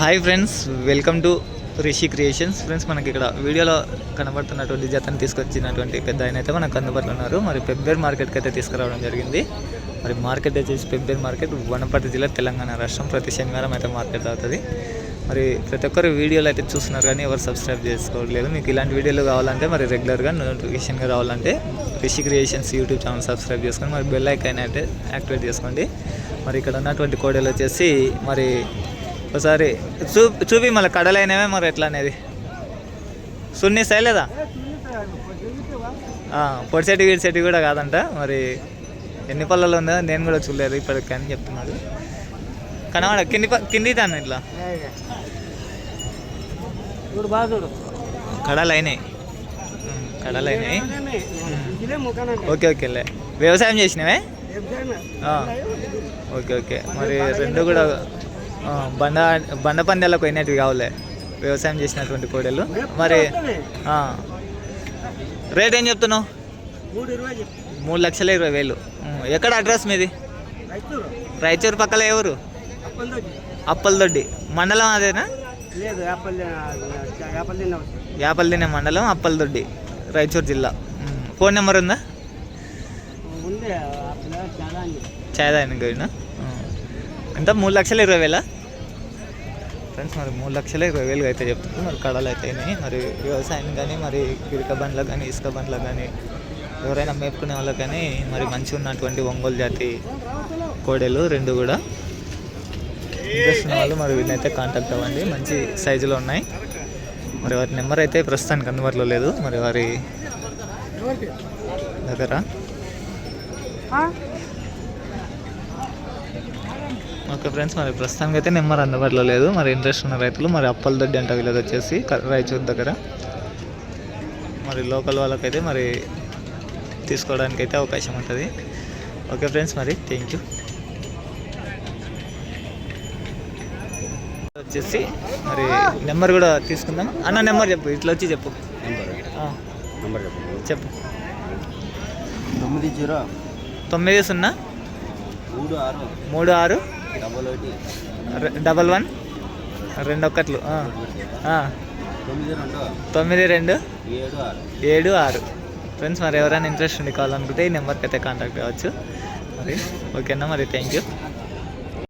Hi friends, welcome to Rishi creations. Friends, మనకి ఇక్కడ వీడియోలో కనబడుతున్నటువంటి జతను తీసుకొచ్చినటువంటి పెద్ద ఆయన అయితే మనకు అందుబాటులో ఉన్నారు. మరి పెబ్బేర్ మార్కెట్కి అయితే తీసుకురావడం జరిగింది. మరి మార్కెట్ వచ్చేసి పెబ్బేర్ మార్కెట్, వనపర్తి జిల్లా, తెలంగాణ రాష్ట్రం. ప్రతి శనివారం అయితే మార్కెట్ అవుతుంది. మరి ప్రతి ఒక్కరు వీడియోలు అయితే చూస్తున్నారు కానీ ఎవరు సబ్స్క్రైబ్ చేసుకోవట్లేదు. మీకు ఇలాంటి వీడియోలు కావాలంటే మరి రెగ్యులర్గా నోటిఫికేషన్గా రావాలంటే Rishi creations YouTube channel subscribe చేసుకొని మరి బెల్ ఐకాన్ అయితే యాక్టివేట్ చేసుకోండి. మరి ఇక్కడ ఉన్నటువంటి కోడలు వచ్చేసి మరి ఒకసారి చూపి మళ్ళీ కడలైనవే మరి ఎట్లా అనేది సున్ని లేదా పొడి సెట్టి వీడి సెట్టి కూడా కాదంట. మరి ఎన్ని పళ్ళలో ఉందో నేను కూడా చూడలేదు ఇప్పటికి అని చెప్తున్నాడు. కనవాడ కింది తాను ఇట్లా కడలైనాయి. ఓకే ఓకేలే. వ్యవసాయం చేసినవే. Okay okay. మరి రెండు కూడా బండ పందాలకు పోయినట్టు కావాలి. వ్యవసాయం చేసినటువంటి కోడలు. మరి రేట్ ఏం చెప్తున్నావు? 3,20,000. ఎక్కడ అడ్రస్ మీది? రాయచూరు పక్కల ఎవరు? అప్పలదొడ్డి మండలం అదేనా? యాపల్దిన్నె మండలం, అప్పలదొడ్డి, రాయచూరు జిల్లా. ఫోన్ నెంబర్ ఉందా? చాయదాని గడినా. ఎంత? 3,20,000. ఫ్రెండ్స్, మరి 3,20,000 అయితే చెప్తున్నారు. మరి కడలు అయితే అయినాయి. మరి వ్యవసాయం కానీ మరి గిరిక బండ్లకు కానీ ఇసుక బండ్లకు కానీ ఎవరైనా మేపుకునే వాళ్ళకి కానీ మరి మంచిగా ఉన్నటువంటి ఒంగోలు జాతి కోడలు రెండు కూడా ఇంట్రెస్ట్ ఉన్న వాళ్ళు మరి వీళ్ళైతే కాంటాక్ట్ అవ్వండి. మంచి సైజులో ఉన్నాయి. మరి వారి నెంబర్ అయితే ప్రస్తుతానికి అందుబాటులో లేదు. మరి వారి దగ్గర ఓకే ఫ్రెండ్స్, మరి ప్రస్తుతానికి అయితే నెంబర్ అందుబాటులో లేదు. మరి ఇంట్రెస్ట్ ఉన్న రైతులు మరి అప్పలదొడ్డి అంట వీళ్ళది వచ్చేసి రాయచూరు దగ్గర. మరి లోకల్ వాళ్ళకైతే మరి తీసుకోవడానికి అయితే అవకాశం ఉంటుంది. ఓకే ఫ్రెండ్స్, మరి థ్యాంక్ యూ. వచ్చేసి మరి నెంబర్ కూడా తీసుకుందాం. అన్న నెంబర్ చెప్పు, ఇట్లా వచ్చి చెప్పు. చెప్పు. 90 36 11 2 92 76. ఫ్రెండ్స్, మరి ఎవరైనా ఇంట్రెస్ట్ ఉండి కావాలనుకుంటే ఈ నెంబర్కి అయితే కాంటాక్ట్ అవ్వచ్చు. మరి ఓకేనా, మరి థ్యాంక్ యూ.